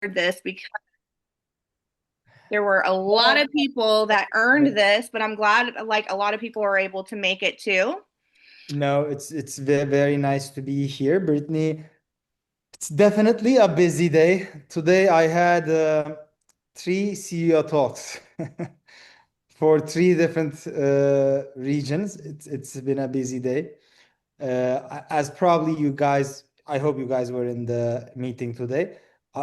this because there were a lot of people that earned this, but I'm glad like a lot of people are able to make it too. No, it's very nice to be here, Brittany. It's definitely a busy day. Today I had three CEO talks for three different regions. It's been a busy day. As probably you guys, I hope you guys were in the meeting today.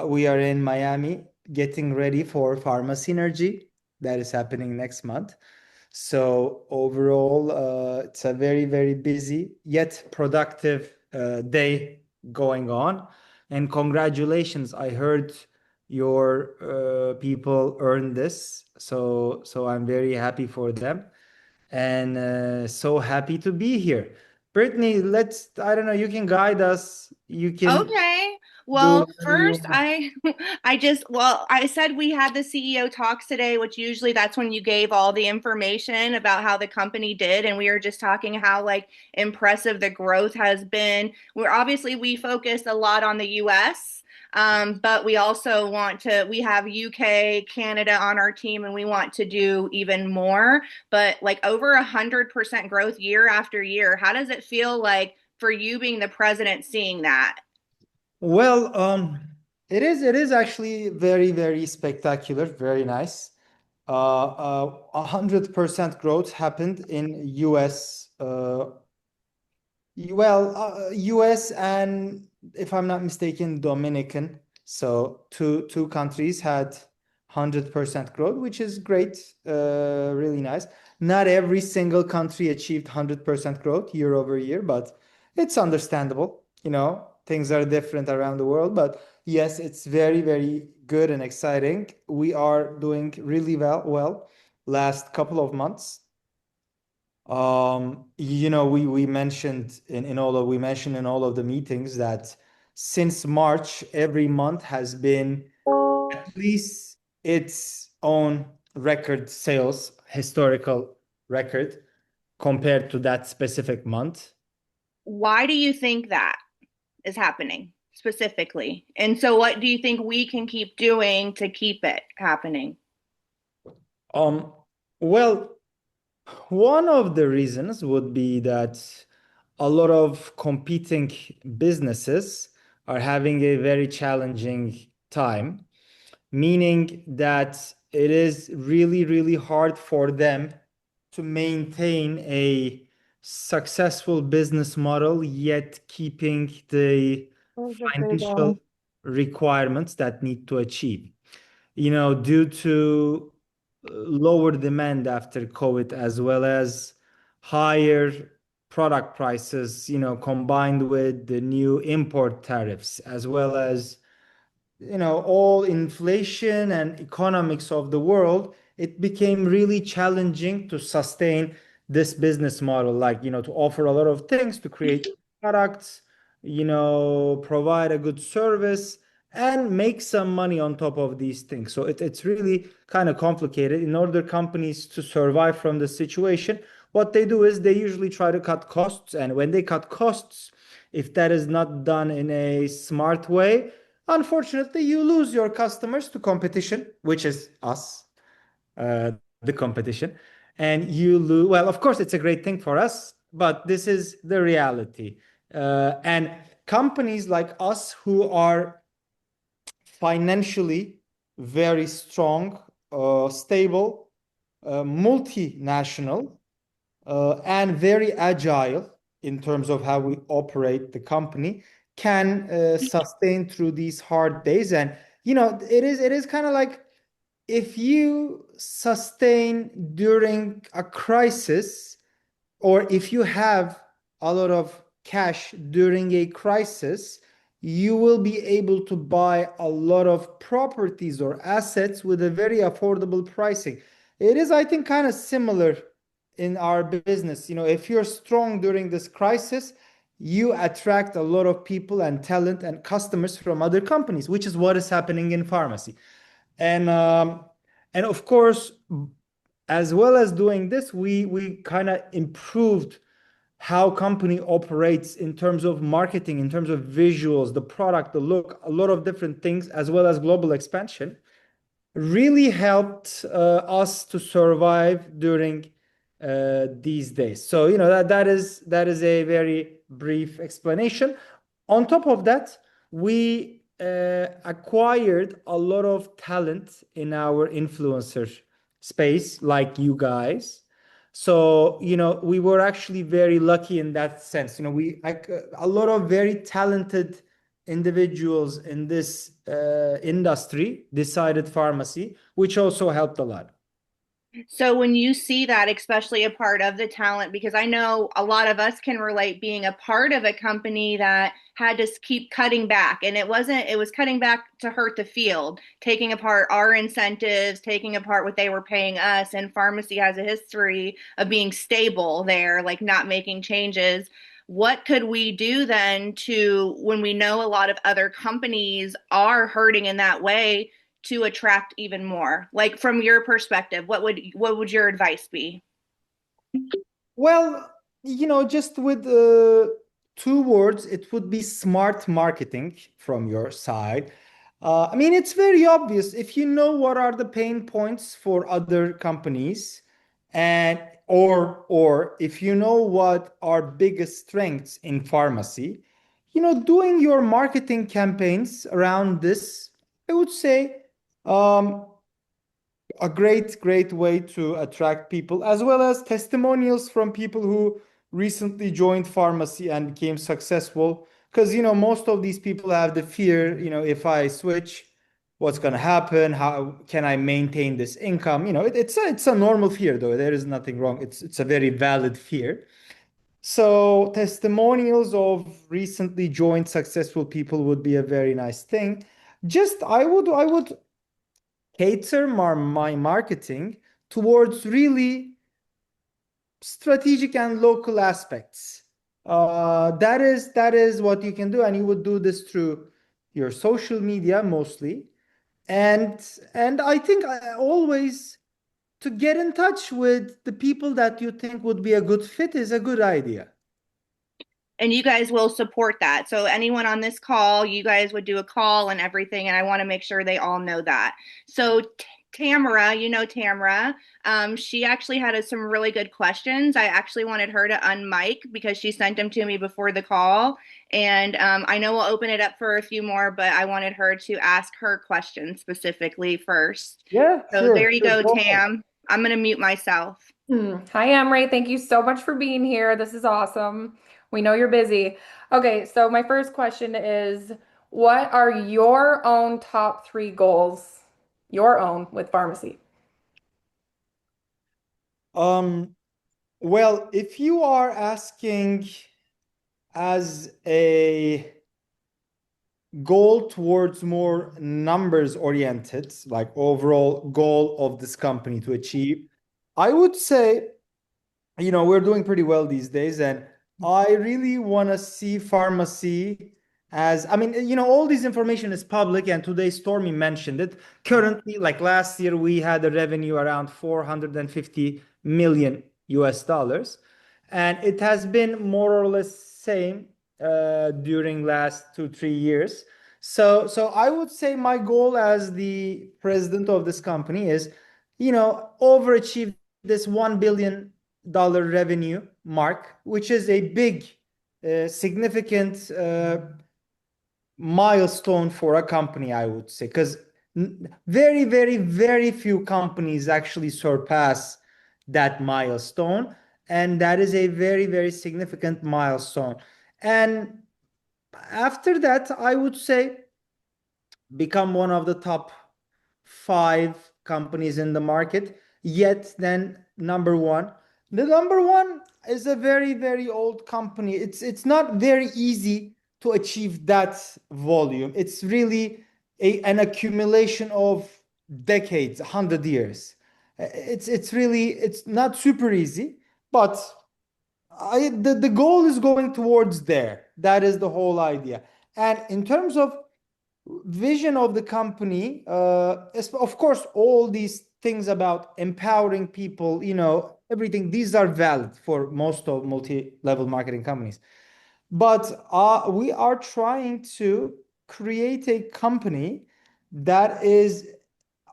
We are in Miami getting ready for Pharma Synergy that is happening next month. So overall, it's a very busy yet productive day going on. And congratulations, I heard your people earned this. So I'm very happy for them and so happy to be here. Brittany, I don't know, you can guide us. You can Okay. do Well, whatever you first want. I said we had the CEO talks today, which usually that's when you gave all the information about how the company did, and we were just talking how like impressive the growth has been. We focused a lot on the US. But we also we have UK, Canada on our team, and we want to do even more. But like over 100% growth year after year, how does it feel like for you being the president seeing that? Well, it is actually very spectacular, very nice. 100% growth happened in US, US and if I'm not mistaken, Dominican. So two countries had 100% growth, which is great, really nice. Not every single country achieved 100% growth year over year, but it's understandable. Things are different around the world, but yes, it's very good and exciting. We are doing really well last couple of months. We mentioned we mentioned in all of the meetings that since March, every month has been at least its own record sales, historical record compared to that specific month. Why do you think that is happening specifically? And so, what do you think we can keep doing to keep it happening? Um, well, one of the reasons would be that a lot of competing businesses are having a very challenging time, meaning that it is really hard for them to maintain a successful business model, yet keeping the financial requirements that need to achieve. Due to lower demand after COVID, as well as higher product prices, combined with the new import tariffs, as well as all inflation and economics of the world, it became really challenging to sustain this business model, like, to offer a lot of things, to create products, provide a good service and make some money on top of these things. So it's really kind of complicated. In order companies to survive from the situation, what they do is they usually try to cut costs. And when they cut costs, if that is not done in a smart way, unfortunately, you lose your customers to competition, which is us, uh, the competition. And you lose, well, of course, it's a great thing for us, but this is the reality. And companies like us who are financially very strong, stable, multinational, and very agile in terms of how we operate the company can sustain through these hard days. And it is kind of like if you sustain during a crisis, or if you have a lot of cash during a crisis, you will be able to buy a lot of properties or assets with a very affordable pricing. It is, I think, kind of similar in our business. If you're strong during this crisis, you attract a lot of people and talent and customers from other companies, which is what is happening in pharmacy. And of course, as well as doing this, we kind of improved how company operates in terms of marketing, in terms of visuals, the product, the look, a lot of different things, as well as global expansion, really helped us to survive during these days. So, that is a very brief explanation. On top of that, we acquired a lot of talent in our influencer space, like you guys. So, we were actually very lucky in that sense. We like a lot of very talented individuals in this industry decided pharmacy, which also helped a lot. So when you see that, especially a part of the talent, because I know a lot of us can relate being a part of a company that had to keep cutting back, and it was cutting back to hurt the field, taking apart our incentives, taking apart what they were paying us. And pharmacy has a history of being stable there, like not making changes. What could we do then to, when we know a lot of other companies are hurting in that way, to attract even more? Like from your perspective, what would your advice be? Well, just with two words, it would be smart marketing from your side. I mean, it's very obvious if you know what are the pain points for other companies, and or if you know what are biggest strengths in pharmacy, doing your marketing campaigns around this, I would say, um, a great way to attract people, as well as testimonials from people who recently joined pharmacy and became successful. Because most of these people have the fear, if I switch, what's going to happen? How can I maintain this income? It's a normal fear, though. There is nothing wrong. It's a very valid fear. So testimonials of recently joined successful people would be a very nice thing. Just I would cater my marketing towards really strategic and local aspects. That is what you can do, and you would do this through your social media mostly, and I think always to get in touch with the people that you think would be a good fit is a good idea. And you guys will support that. So anyone on this call, you guys would do a call and everything, and I want to make sure they all know that. So Tamara, you know Tamara, she actually had some really good questions. I actually wanted her to unmic because she sent them to me before the call, and I know we'll open it up for a few more, but I wanted her to ask her questions specifically first. Yeah, So there sure, you sure. go, Go ahead. Tam. I'm gonna mute myself. Hi, Emre. Thank you so much for being here. This is awesome. We know you're busy. Okay, so my first question is, what are your own top three goals, your own with pharmacy? Um, well, if you are asking as a goal towards more numbers oriented, like overall goal of this company to achieve, I would say, we're doing pretty well these days, and I really want to see pharmacy as, I mean, all this information is public, and today Stormy mentioned it. Currently, like last year, we had a revenue around 450 million US dollars, and it has been more or less same during last 2 3 years. So I would say my goal as the president of this company is, overachieve this $1 billion revenue mark, which is a big, significant milestone for a company, I would say, because very few companies actually surpass that milestone, and that is a very significant milestone. And after that, I would say become one of the top five companies in the market, yet then number one. The number one is a very old company. It's not very easy to achieve that volume. It's really an accumulation of decades, 100 years. It's not super easy, but the goal is going towards there. That is the whole idea. And in terms of vision of the company, of course, all these things about empowering people, everything, these are valid for most of multi-level marketing companies. But we are trying to create a company that is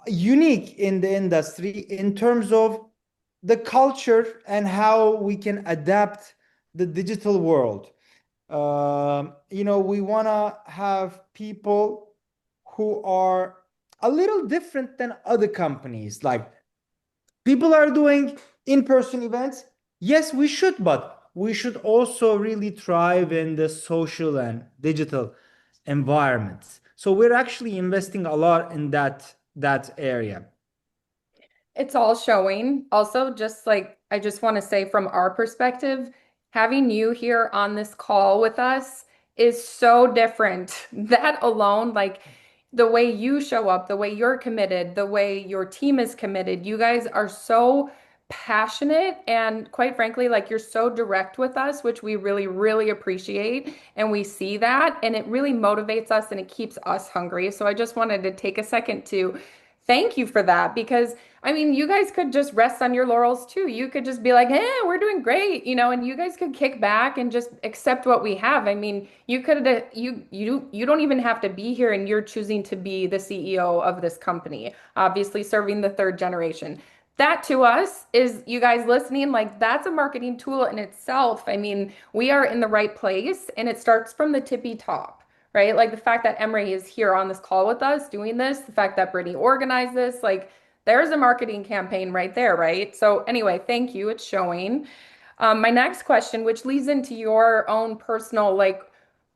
unique in the industry in terms of the culture and how we can adapt the digital world. We want to have people who are a little different than other companies. Like, people are doing in-person events. Yes, we should, but we should also really thrive in the social and digital environments. So we're actually investing a lot in that area. It's all showing. Also, just like I just want to say from our perspective, having you here on this call with us is so different. That alone, like the way you show up, the way you're committed, the way your team is committed, you guys are so passionate and quite frankly, like you're so direct with us, which we really, really appreciate. And we see that and it really motivates us and it keeps us hungry. So I just wanted to take a second to thank you for that because I mean, you guys could just rest on your laurels too. You could just be like, we're doing great, and you guys could kick back and just accept what we have. I mean, you could you don't even have to be here and you're choosing to be the CEO of this company, obviously serving the third generation. That to us is you guys listening, like that's a marketing tool in itself. I mean, we are in the right place and it starts from the tippy top, right? Like the fact that Emre is here on this call with us doing this, the fact that Brittany organized this, like there's a marketing campaign right there, right? So anyway, thank you. It's showing. My next question, which leads into your own personal, like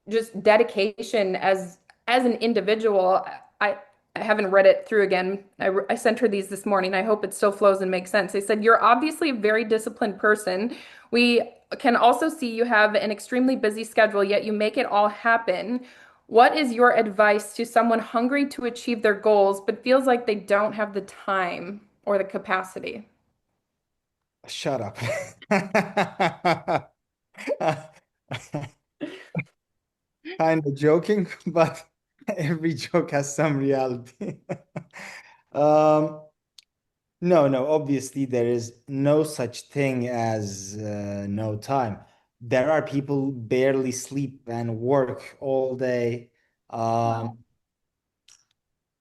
just dedication as an individual. I haven't read it through again. I sent her these this morning. I hope it still flows and makes sense. They said, you're obviously a very disciplined person. We can also see you have an extremely busy schedule, yet you make it all happen. What is your advice to someone hungry to achieve their goals, but feels like they don't have the time or the capacity? Shut up. Kind of joking, but every joke has some reality. Um, no, no, obviously there is no such thing as no time. There are people barely sleep and work all day. Wow. Um,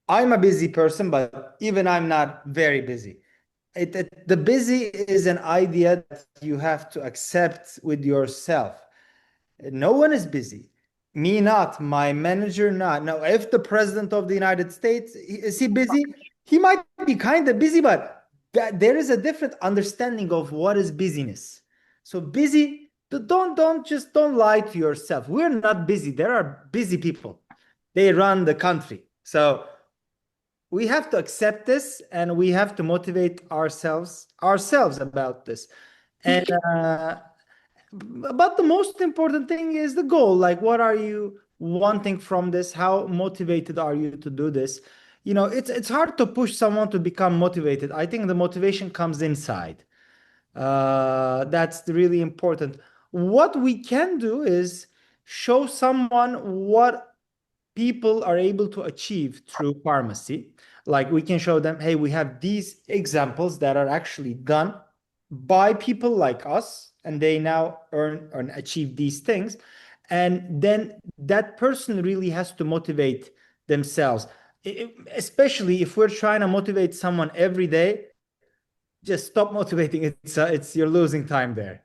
I'm a busy person, but even I'm not very busy. The busy is an idea that you have to accept with yourself. No one is busy. Me not, my manager not. Now, if the president of the United States, is he busy? He might be kind of busy, but there is a different understanding of what is busyness. So busy, don't lie to yourself. We're not busy. There are busy people. They run the country. So we have to accept this and we have to motivate ourselves about this. And but the most important thing is the goal. Like, what are you wanting from this? How motivated are you to do this? It's hard to push someone to become motivated. I think the motivation comes inside. That's really important. What we can do is show someone what people are able to achieve through Farmasi. Like, we can show them, hey, we have these examples that are actually done by people like us, and they now earn and achieve these things. And then that person really has to motivate themselves. Especially if we're trying to motivate someone every day, just stop motivating. It's you're losing time there.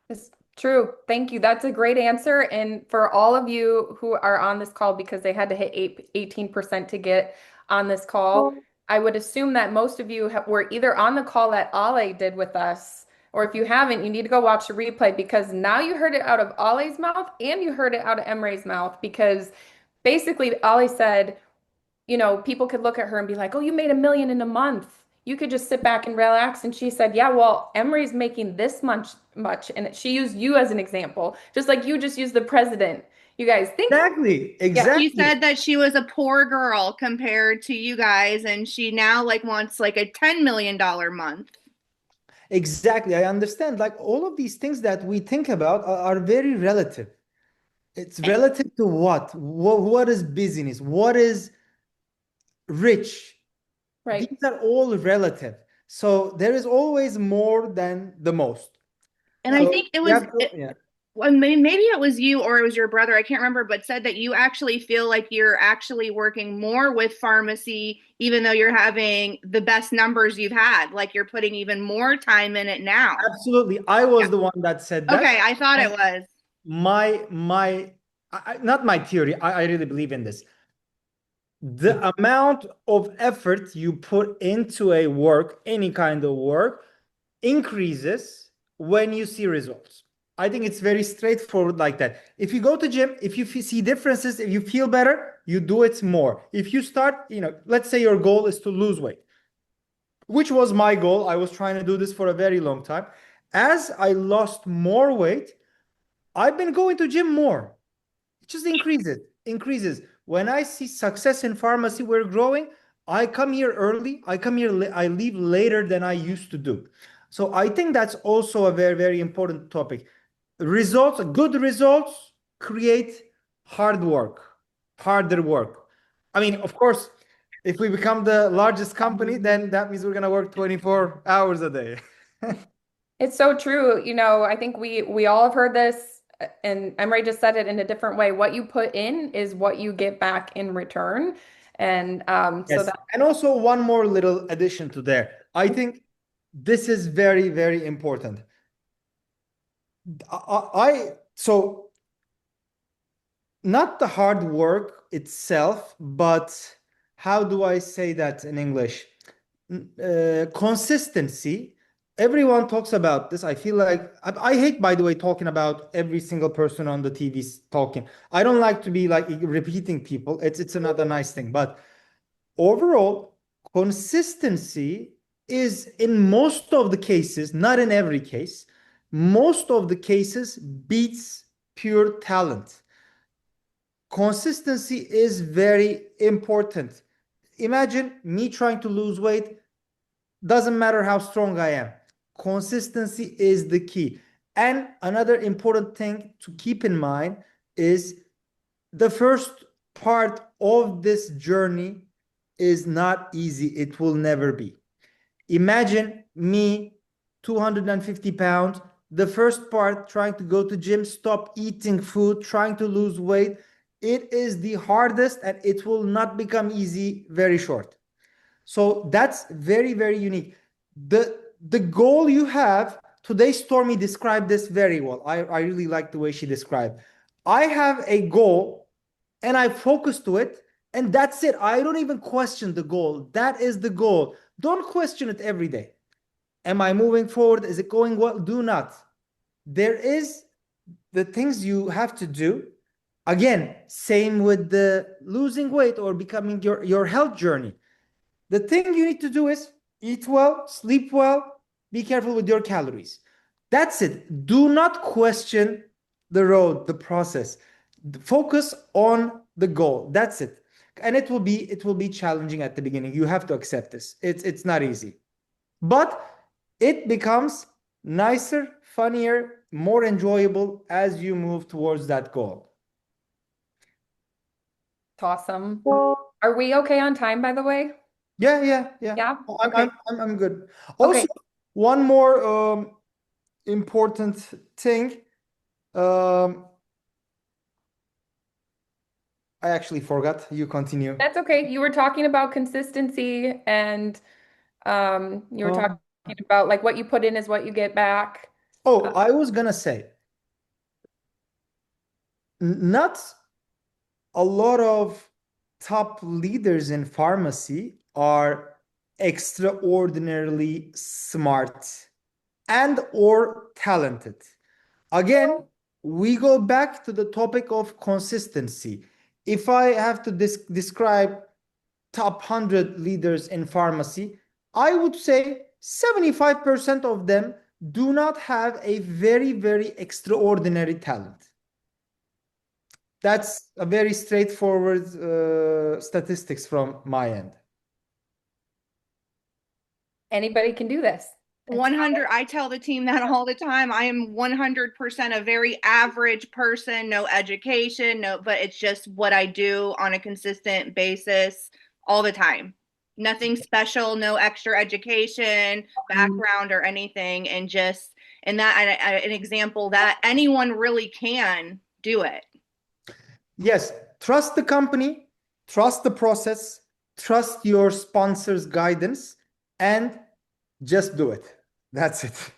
It's true. Thank you. That's a great answer. And for all of you who are on this call because they had to hit 18% to get on this call, I would assume that most of you were either on the call that Ale did with us, or if you haven't, you need to go watch the replay because now you heard it out of Ale's mouth and you heard it out of Emre's mouth because basically Ale said, people could look at her and be like, oh, you made 1 million in a month. You could just sit back and relax. And she said, yeah, well, Emery's making this much. And she used you as an example, just like you just used the president. You guys think, Exactly, yeah, She exactly. said that she was a poor girl compared to you guys, and she now like wants like a $10 million month. Exactly. I understand. Like, all of these things that we think about are very relative. It's relative to what? What is business? What is rich? Right. these are all relative. So there is always more than the most. And I So think it you was have to, yeah. well, maybe it was you or it was your brother, I can't remember, but said that you actually feel like you're actually working more with Farmasi, even though you're having the best numbers you've had. Like you're putting even more time in it now. Absolutely. I Yeah. was the one that said that. Okay, I thought it And was. not my theory, I really believe in this. The amount of effort you put into a work, any kind of work, increases when you see results. I think it's very straightforward like that. If you go to gym, if you see differences, if you feel better, you do it more. If you start, let's say your goal is to lose weight, which was my goal. I was trying to do this for a very long time. As I lost more weight, I've been going to gym more. It just increases. When I see success in Farmasi, we're growing. I come here early. I leave later than I used to do. So I think that's also a very, very important topic. Good results create hard work, harder work. I mean, of course, if we become the largest company, then that means we're gonna work 24 hours a day. It's so true. I think we all have heard this, and Emre just said it in a different way. What you put in is what you get back in return. And so Yes. that And also one more little addition to there. I think this is very, very important. So not the hard work itself, but how do I say that in English? Consistency. Everyone talks about this. I feel like I hate, by the way, talking about every single person on the TV talking. I don't like to be like repeating people. It's another nice thing. But overall, consistency is in most of the cases, not in every case, most of the cases beats pure talent. Consistency is very important. Imagine me trying to lose weight, doesn't matter how strong I am. Consistency is the key. And another important thing to keep in mind is the first part of this journey is not easy. It will never be. Imagine me, 250 pounds, the first part trying to go to gym, stop eating food, trying to lose weight. It is the hardest and it will not become easy very short. So that's very, very unique. The goal you have, today Stormy described this very well. I really like the way she described. I have a goal and I focus to it, and that's it. I don't even question the goal. That is the goal. Don't question it every day. Am I moving forward? Is it going well? Do not. There is the things you have to do. Again, same with the losing weight or becoming your health journey. The thing you need to do is eat well, sleep well, be careful with your calories. That's it. Do not question the road, the process. Focus on the goal. That's it. And it will be challenging at the beginning. You have to accept this. It's not easy. But it becomes nicer, funnier, more enjoyable as you move towards that goal. it's awesome. Are we okay on time, by the way? Yeah. Yeah. Oh, Okay. I'm good. Okay. Also, one more important thing. Um, I actually forgot. You continue. That's okay. You were talking about consistency and you were talking Um, about like what you put in is what you get back. oh, I was gonna say, not a lot of top leaders in pharmacy are extraordinarily smart and or talented. Again, we go back to the topic of consistency. If I have to describe top 100 leaders in pharmacy, I would say 75% of them do not have a very, very extraordinary talent. That's a very straightforward statistics from my end. Anybody can do this. It's 100. I tell the team that all the time. I am 100% a very average person, no education, no, but it's just what I do on a consistent basis all the time. Nothing special, no extra education, background, or anything, and just and that an example that anyone really can do it. Yes, trust the company, trust the process, trust your sponsor's guidance, and just do it. That's it.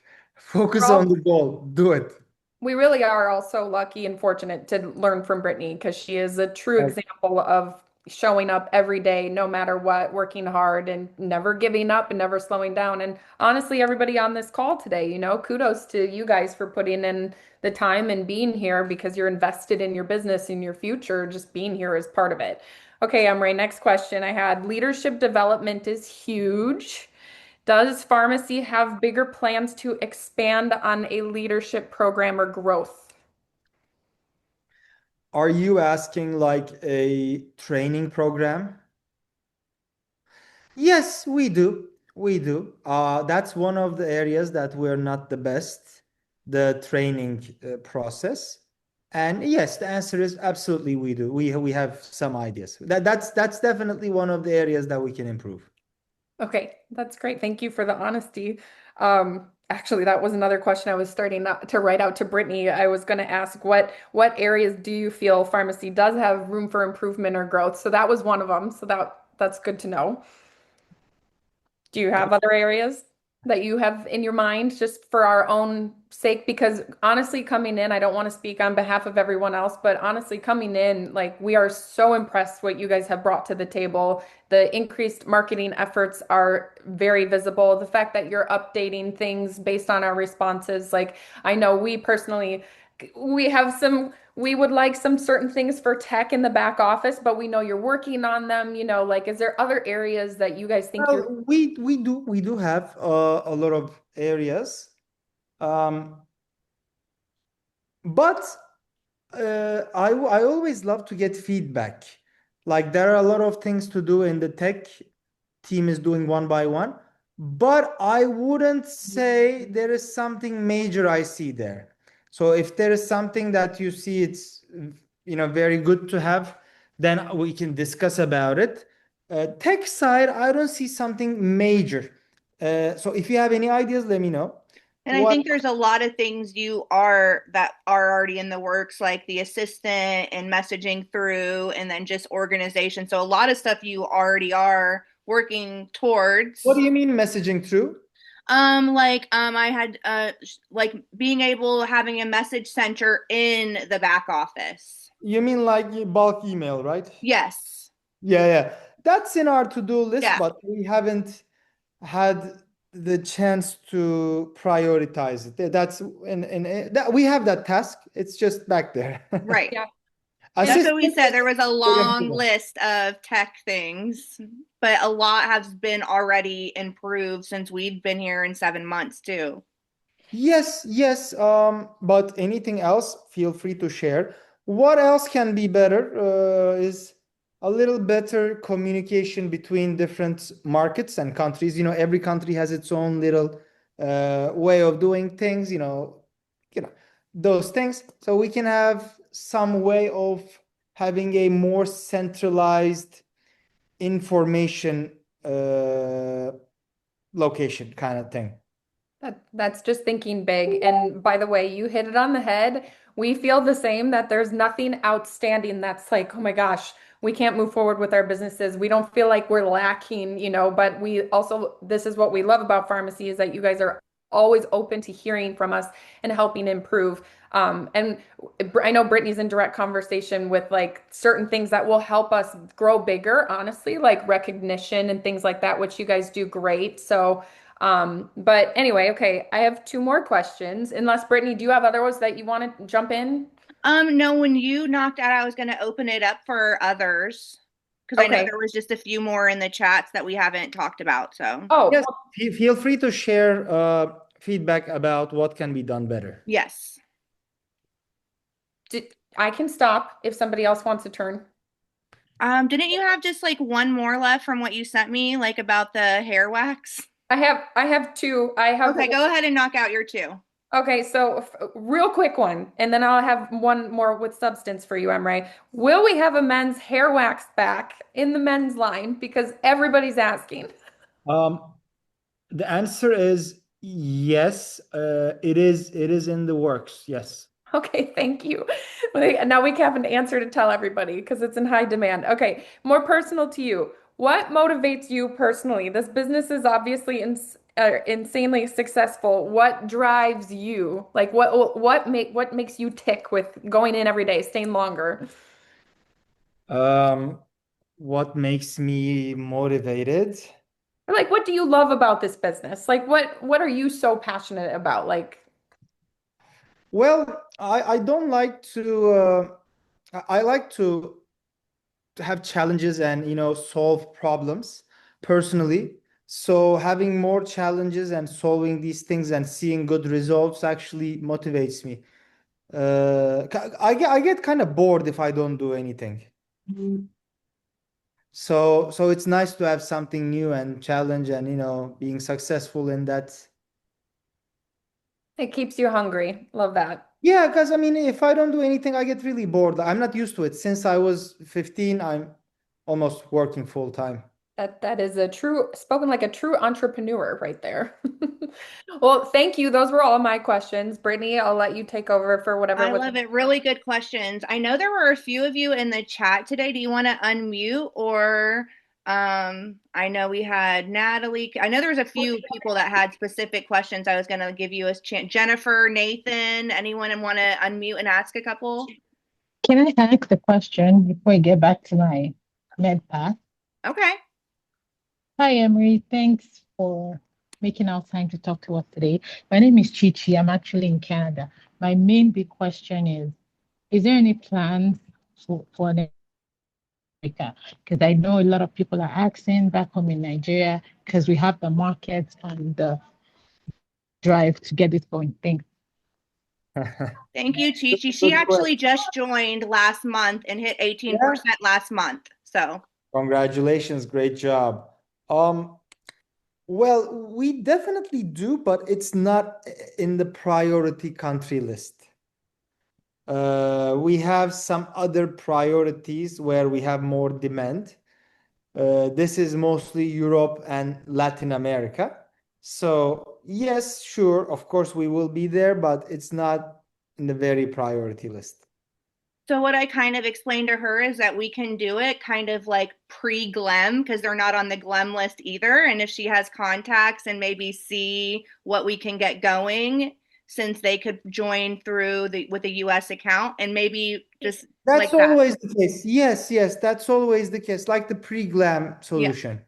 We're Focus on all the goal. Do it. We really are also lucky and fortunate to learn from Brittany because she is a true Right. example of showing up every day, no matter what, working hard and never giving up and never slowing down. And honestly, everybody on this call today, kudos to you guys for putting in the time and being here because you're invested in your business and your future. Just being here is part of it. Okay, Emre, next question I had leadership development is huge. Does Farmasi have bigger plans to expand on a leadership program or growth? Are you asking like a training program? Yes, we do. We do. That's one of the areas that we're not the best, the training process. And yes, the answer is absolutely we do. We have some ideas. That's definitely one of the areas that we can improve. Okay, that's great. Thank you for the honesty. Actually, that was another question I was starting to write out to Brittany. I was going to ask what areas do you feel Farmasi does have room for improvement or growth? So that was one of them. So that's good to know. Do you have other areas that you have in your mind just for our own sake? Because honestly, coming in, I don't want to speak on behalf of everyone else, but honestly, coming in, like we are so impressed what you guys have brought to the table. The increased marketing efforts are very visible. The fact that you're updating things based on our responses, like I know we personally we would like some certain things for tech in the back office, but we know you're working on them, like is there other areas that you guys think you're Well, we do have a lot of areas, um, but I always love to get feedback. Like there are a lot of things to do in the tech team is doing one by one, but I wouldn't say there is something major I see there. So if there is something that you see it's very good to have, then we can discuss about it. Tech side, I don't see something major. So if you have any ideas, let me know. And I What think there's a lot of things you are that are already in the works, like the assistant and messaging through, and then just organization. So a lot of stuff you already are working what towards. do you mean messaging through? I had like being able having a message center in the back office. You mean like bulk email, right? Yes. Yeah, yeah. That's in our to-do list, Yeah. but we haven't had the chance to prioritize it. That's and that we have that task. It's just back there. Right. yeah. And That's what we Assistant said. is There was a very long important. list of tech things, but a lot has been already improved since we've been here in 7 months too. Yes, yes. But anything else, feel free to share. What else can be better is a little better communication between different markets and countries. Every country has its own little way of doing things, those things. So we can have some way of having a more centralized information location kind of thing. That's just thinking big. And by the way, you hit it on the head. We feel the same that there's nothing outstanding that's like, oh my gosh, we can't move forward with our businesses. We don't feel like we're lacking, but we also, this is what we love about Farmasi is that you guys are always open to hearing from us and helping improve. And I know Brittany's in direct conversation with like certain things that will help us grow bigger, honestly, like recognition and things like that, which you guys do great. So, but anyway, okay, I have two more questions. Unless Brittany, do you have other ones that you want to jump in? No, when you knocked out, I was going to open it up for others because I know Okay. there was just a few more in the chats that we haven't talked about. So, Oh, Yes, feel free to share feedback about what can be done better. yes. I can stop if somebody else wants a turn. Didn't you have just like one more left from what you sent me, like about the hair wax? I have two. I have Okay, go ahead and knock out your two. Okay, so real quick one, and then I'll have one more with substance for you, Emre. Will we have a men's hair wax back in the men's line? Because everybody's asking. Um, the answer is yes. It is in the works. Yes. Okay, thank you. Now we have an answer to tell everybody because it's in high demand. Okay, more personal to you. What motivates you personally? This business is obviously insanely successful. What drives you? Like what makes you tick with going in every day, staying longer? Um, what makes me motivated? Or like what do you love about this business? Like what are you so passionate about? Like Well, I don't like to I like to have challenges and solve problems personally. So having more challenges and solving these things and seeing good results actually motivates me. I get kind of bored if I don't do anything. So it's nice to have something new and challenge and being successful in that. it keeps you hungry. Love that. Yeah, because I mean, if I don't do anything, I get really bored. I'm not used to it. Since I was 15, I'm almost working full time. That is a true spoken like a true entrepreneur right there. Well, thank you. Those were all my questions. Brittany, I'll let you take over for whatever I was. love it. Really good questions. I know there were a few of you in the chat today. Do you want to unmute or I know we had Natalie. I know there was a few people that had specific questions. I was going to give you a chance. Jennifer, Nathan, anyone want to unmute and ask a couple? Can I ask the question before I get back to my med path? Okay. Hi, Emre. Thanks for making our time to talk to us today. My name is Chichi. I'm actually in Canada. My main big question is there any plans for America? Because I know a lot of people are asking back home in Nigeria because we have the market and the drive to get this going. Thanks. Thank you, Chi Chi. She Good actually question. just joined last month and hit Yeah. 18% last month. So Congratulations, great job. Um, well, we definitely do, but it's not in the priority country list. We have some other priorities where we have more demand. This is mostly Europe and Latin America. So, yes, sure, of course we will be there, but it's not in the very priority list. So what I kind of explained to her is that we can do it kind of like pre-Glem because they're not on the Glem list either. And if she has contacts and maybe see what we can get going, since they could join through the with a US account and maybe just That's like that. always the case. Yes, yes, that's always the case, like the pre-glam Yeah. solution.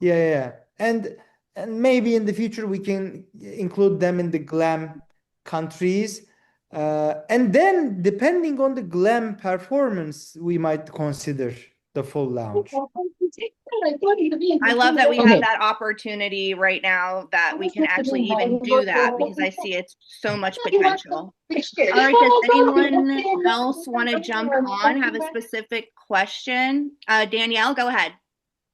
Yeah, yeah, yeah. And maybe in the future we can include them in the glam countries. And then depending on the glam performance, we might consider the full launch. I love that we have Okay. that opportunity right now that we can actually even do that because I see it's so much potential. All right, does anyone else want to jump on, have a specific question? Danielle, go ahead.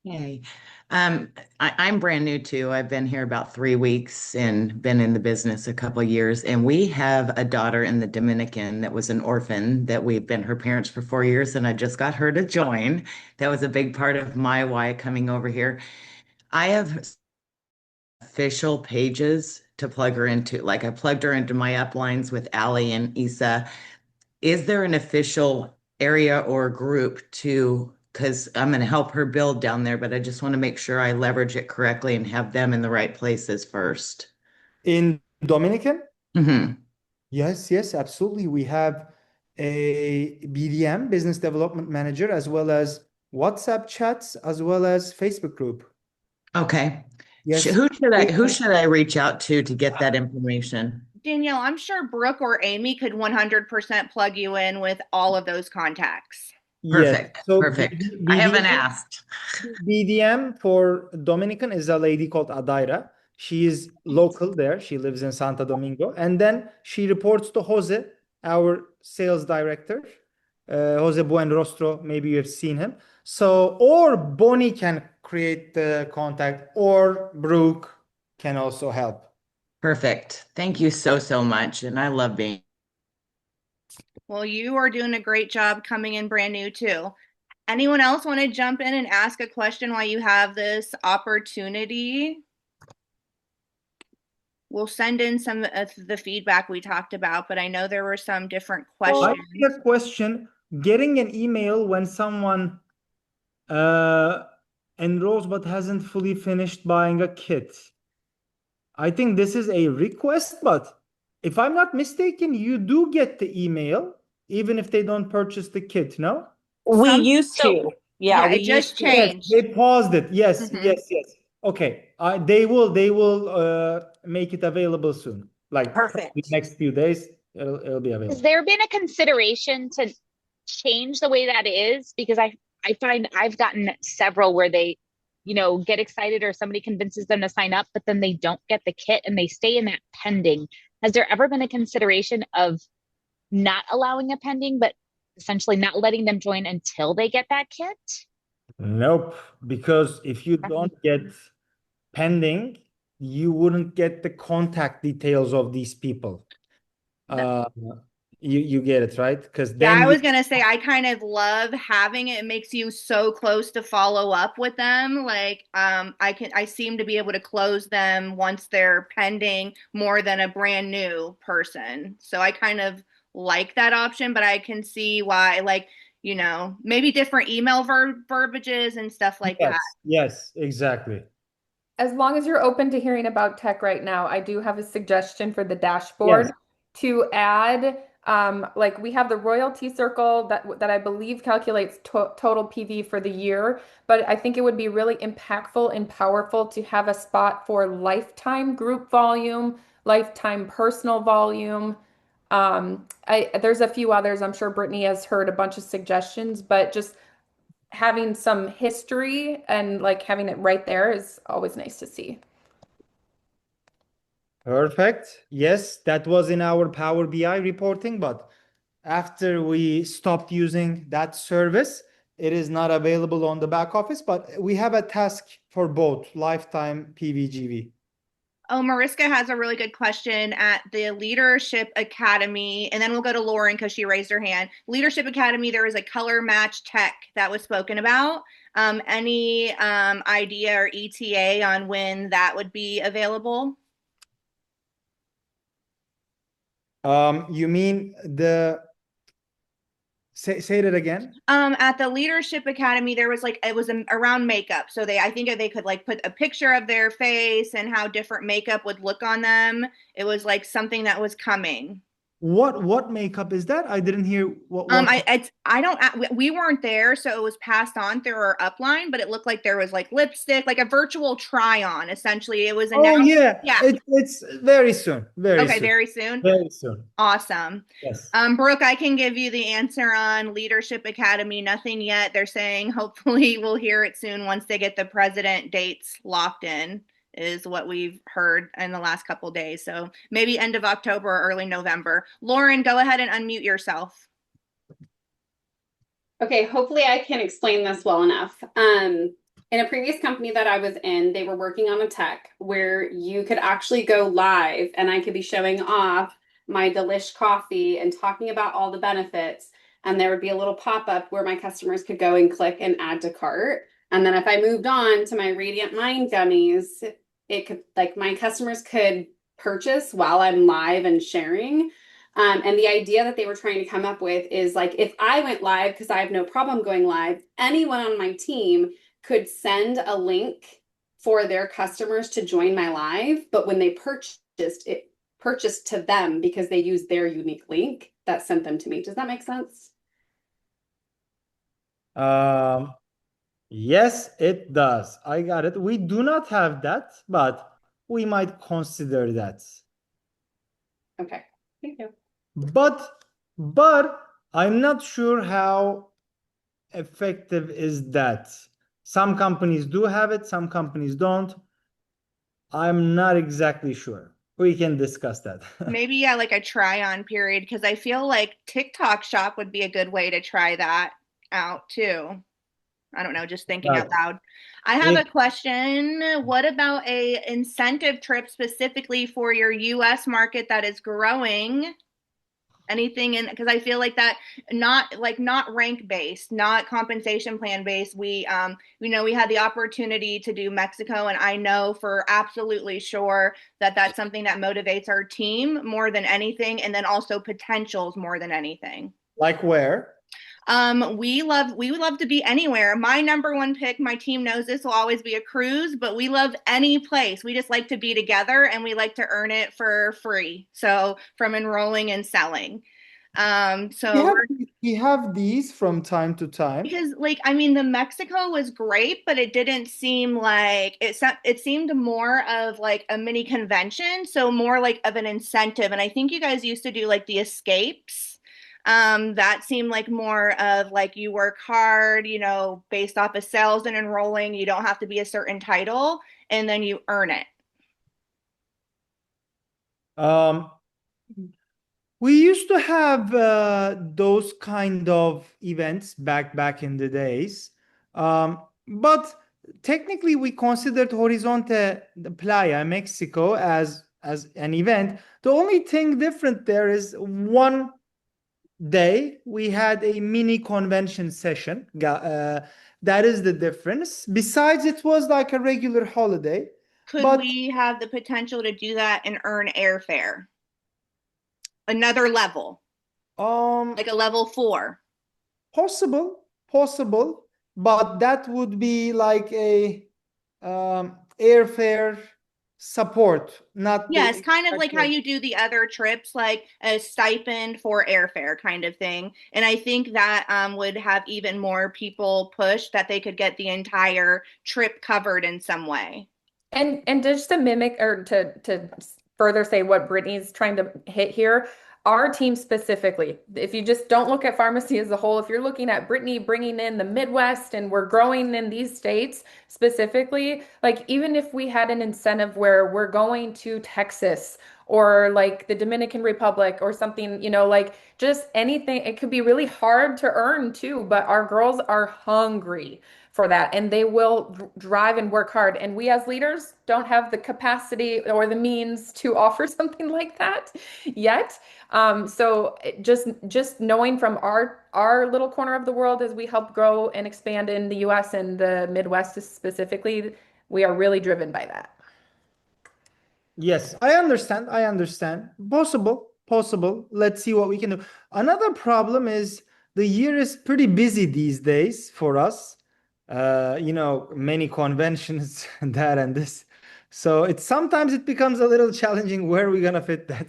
Hey, I'm brand new too. I've been here about 3 weeks and been in the business a couple of years. And we have a daughter in the Dominican that was an orphan that we've been her parents for 4 years, and I just got her to join. That was a big part of my why coming over here. I have official pages to plug her into. Like I plugged her into my uplines with Allie and Isa. Is there an official area or group to, because I'm going to help her build down there, but I just want to make sure I leverage it correctly and have them in the right places first. In Dominican? Hmm. Yes, yes, absolutely. We have a BDM, Business Development Manager, as well as WhatsApp chats, as well as Facebook group. Okay. Yes. Who should I reach out to get that information? Danielle, I'm sure Brooke or Amy could 100% plug you in with all of those contacts. Yes. Perfect. So Perfect. I haven't asked. BDM for Dominican is a lady called Adaira. She is local there. She lives in Santo Domingo. And then she reports to Jose, our sales director. Jose Buenrostro, maybe you have seen him. So, or Bonnie can create the contact, or Brooke can also help. Perfect. Thank you so, so much. And I love being. Well, you are doing a great job coming in brand new too. Anyone else want to jump in and ask a question while you have this opportunity? We'll send in some of the feedback we talked about, but I know there were some different I questions. have a question. Getting an email when someone uh, enrolls but hasn't fully finished buying a kit. I think this is a request, but if I'm not mistaken, you do get the email even if they don't purchase the kit, no? We Some, used to. Yeah, yeah, we it just used to. Yes, changed. they paused it. Yes, Mhm. yes, yes. Okay. They will make it available soon. Like probably Perfect. next few days, it'll be Has available. there been a consideration to change the way that is? Because I find I've gotten several where they, get excited or somebody convinces them to sign up, but then they don't get the kit and they stay in that pending. Has there ever been a consideration of not allowing a pending, but essentially not letting them join until they get that kit? Nope, because if you don't get pending, you wouldn't get the contact details of these people. Uh, you get it, right? Because Yeah, then I you was gonna say I kind of love having it. It makes you so close to follow up with them. Like, I seem to be able to close them once they're pending more than a brand new person. So I kind of like that option, but I can see why, like, maybe different email verbiages and stuff like that. yes, exactly. As long as you're open to hearing about tech right now, I do have a suggestion for the Yes. dashboard to add, like we have the royalty circle that I believe calculates total PV for the year, but I think it would be really impactful and powerful to have a spot for lifetime group volume, lifetime personal volume. There's a few others. I'm sure Brittany has heard a bunch of suggestions, but just having some history and like having it right there is always nice to see. Perfect. Yes, that was in our Power BI reporting, but after we stopped using that service, it is not available on the back office, but we have a task for both lifetime PVGV. Oh, Mariska has a really good question at the Leadership Academy, and then we'll go to Lauren because she raised her hand. Leadership Academy, there was a color match tech that was spoken about. Any idea or ETA on when that would be available? You mean say that again? At the Leadership Academy, there was like it was around makeup, so I think they could like put a picture of their face and how different makeup would look on them. It was like something that was coming. What makeup is that? I didn't hear what. I don't we weren't there, so it was passed on through our upline, but it looked like there was like lipstick, like a virtual try on. Essentially, it was Oh announced. yeah, Yeah. it's very soon, very Okay, soon, very soon. very soon. Awesome. Yes. Brooke, I can give you the answer on Leadership Academy. Nothing yet. They're saying hopefully we'll hear it soon once they get the president dates locked in, is what we've heard in the last couple days. So maybe end of October or early November. Lauren, go ahead and unmute yourself. Okay, hopefully I can explain this well enough. In a previous company that I was in, they were working on a tech where you could actually go live and I could be showing off my Delish coffee and talking about all the benefits. And there would be a little pop-up where my customers could go and click and add to cart. And then if I moved on to my Radiant Mind gummies, it could like my customers could purchase while I'm live and sharing. And the idea that they were trying to come up with is like, if I went live, because I have no problem going live, anyone on my team could send a link for their customers to join my live. But when they purchased, it purchased to them because they used their unique link that sent them to me. Does that make sense? Yes, it does. I got it. We do not have that, but we might consider that. Okay, thank you. But I'm not sure how effective is that. Some companies do have it, some companies don't. I'm not exactly sure. We can discuss that. Maybe, yeah, like a try on period, because I feel like TikTok Shop would be a good way to try that out too. I don't know, just thinking Right. out loud. I have a question. What about a incentive trip specifically for your US market that is growing? Anything in, because I feel like that, not rank based, not compensation plan based. We know we had the opportunity to do Mexico, and I know for absolutely sure that that's something that motivates our team more than anything, and then also potentials more than anything. Like where? We would love to be anywhere. My number one pick, my team knows this, will always be a cruise, but we love any place. We just like to be together and we like to earn it for free. So from enrolling and selling. We have we have these from time to time. Because like I mean the Mexico was great, but it didn't seem like it seemed more of like a mini convention, so more like of an incentive. And I think you guys used to do like the escapes. That seemed like more of like you work hard, based off of sales and enrolling. You don't have to be a certain title, and then you earn it. Um, we used to have those kind of events back in the days, but technically we considered Horizonte de Playa, Mexico, as an event. The only thing different there is one day we had a mini convention session. That is the difference. Besides, it was like a regular holiday. Could But we have the potential to do that and earn airfare? Another level, like a level 4. possible, but that would be like a airfare support, not Yes, the kind of like how actual. you do the other trips, like a stipend for airfare kind of thing. And I think that would have even more people push that they could get the entire trip covered in some way. And just to mimic or to further say what Brittany's trying to hit here, our team specifically, if you just don't look at Farmasi as a whole, if you're looking at Brittany bringing in the Midwest and we're growing in these states specifically, like even if we had an incentive where we're going to Texas or like the Dominican Republic or something, like just anything, it could be really hard to earn too, but our girls are hungry for that and they will drive and work hard, and we as leaders don't have the capacity or the means to offer something like that yet. So just knowing from our little corner of the world as we help grow and expand in the US and the Midwest specifically, we are really driven by that. Yes, I understand. I understand. Possible. Let's see what we can do. Another problem is the year is pretty busy these days for us. Many conventions and that and this. So sometimes it becomes a little challenging where we're gonna fit that.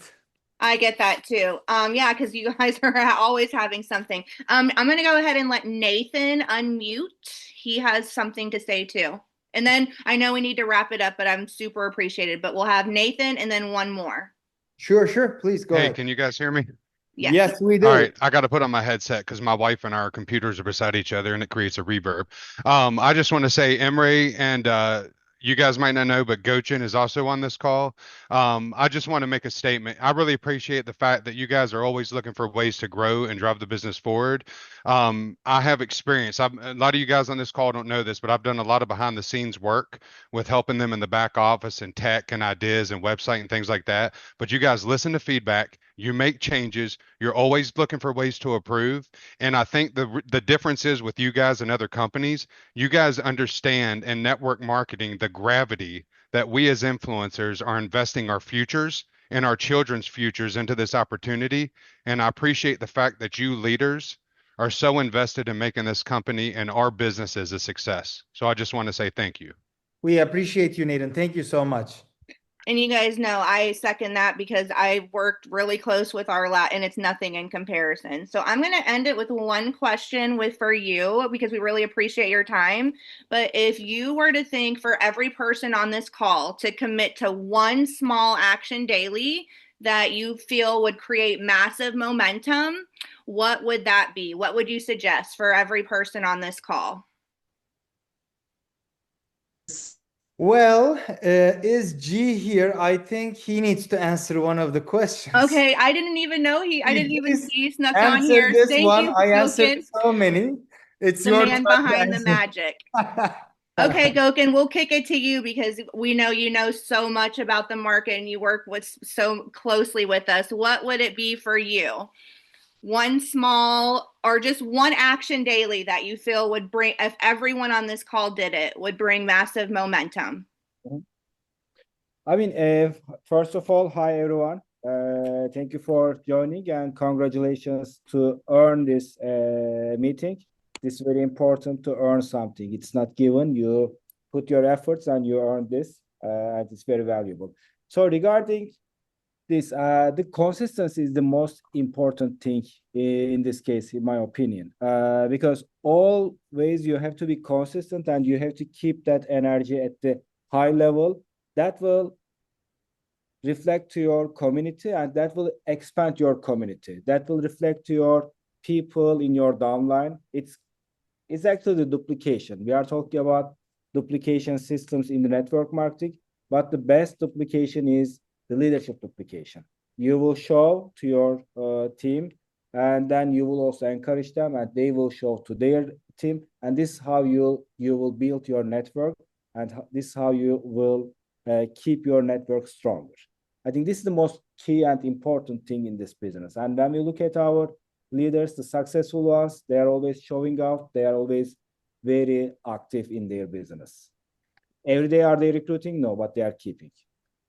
I get that too. Yeah, because you guys are always having something. I'm gonna go ahead and let Nathan unmute. He has something to say too. And then I know we need to wrap it up, but I'm super appreciated. But we'll have Nathan and then one more. Sure. Please go Hey, ahead. can you guys hear me? Yes. Yes, we do. All right, I got to put on my headset because my wife and our computers are beside each other and it creates a reverb. I just want to say, Emre, and you guys might not know, but Gochin is also on this call. I just want to make a statement. I really appreciate the fact that you guys are always looking for ways to grow and drive the business forward. I have experience. A lot of you guys on this call don't know this, but I've done a lot of behind the scenes work with helping them in the back office and tech and ideas and website and things like that. But you guys listen to feedback. You make changes. You're always looking for ways to improve. And I think the difference is with you guys and other companies, you guys understand in network marketing the gravity that we as influencers are investing our futures and our children's futures into this opportunity. And I appreciate the fact that you leaders are so invested in making this company and our businesses a success. So I just want to say thank you. We appreciate you, Nathan. Thank you so much. And you guys know I second that because I worked really close with our lot and it's nothing in comparison. So I'm going to end it with one question for you because we really appreciate your time. But if you were to think for every person on this call to commit to one small action daily that you feel would create massive momentum, what would that be? What would you suggest for every person on this call? Well, is G here? I think he needs to answer one of the questions. Okay, I didn't even know he snuck on Answer here. this Thank one. you, I answered Token. so many. It's The your man turn to behind the answer. magic. Okay, Gokin, we'll kick it to you because we know you know so much about the market and you work with so closely with us. What would it be for you? One small or just one action daily that you feel would bring, if everyone on this call did it, would bring massive momentum. I mean, first of all, hi everyone. Thank you for joining and congratulations to earn this meeting. It's very important to earn something. It's not given. You put your efforts and you earn this, and it's very valuable. So regarding this, the consistency is the most important thing in this case, in my opinion, because always you have to be consistent and you have to keep that energy at the high level. That will reflect to your community and that will expand your community. That will reflect to your people in your downline. It's actually the duplication. We are talking about duplication systems in the network marketing, but the best duplication is the leadership duplication. You will show to your team, and then you will also encourage them, and they will show to their team. And this is how you will build your network, and this is how you will keep your network stronger. I think this is the most key and important thing in this business. And when we look at our leaders, the successful ones, they are always showing off. They are always very active in their business. Every day are they recruiting? No, but they are keeping.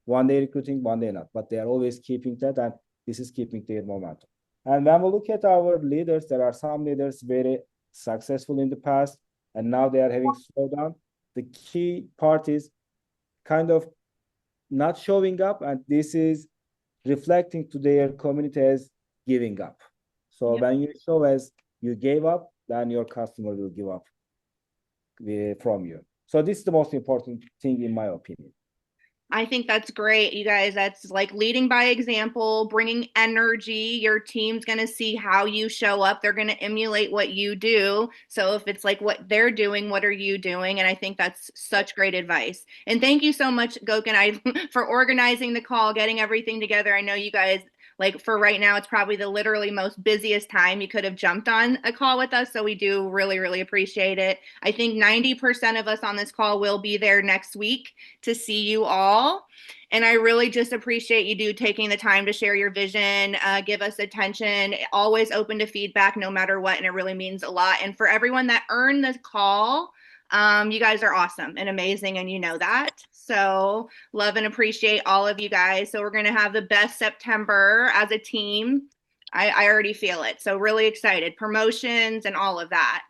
One day recruiting, one day not. But they are always keeping that, and this is keeping their momentum. And when we look at our leaders, there are some leaders very successful in the past, and now they are having slowdown. The key part is kind of not showing up, and this is reflecting to their community as giving up. So when you show as you gave up, then your customer will give up from you. So this is the most important thing in my opinion. I think that's great, you guys. That's like leading by example, bringing energy. Your team's going to see how you show up. They're going to emulate what you do. So if it's like what they're doing, what are you doing? And I think that's such great advice. And thank you so much, Gokin, for organizing the call, getting everything together. I know you guys, like for right now, it's probably the literally most busiest time you could have jumped on a call with us. So we do really, really appreciate it. I think 90% of us on this call will be there next week to see you all. And I really just appreciate you taking the time to share your vision, give us attention, always open to feedback no matter what. And it really means a lot. And for everyone that earned this call, you guys are awesome and amazing, and you know that. So love and appreciate all of you guys. So we're going to have the best September as a team. I already feel it. So really excited. Promotions and all of that.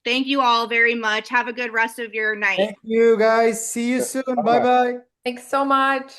Thank you all very much. Have a good rest of your night. Thank you, guys. See you soon. Bye bye. Thanks so much.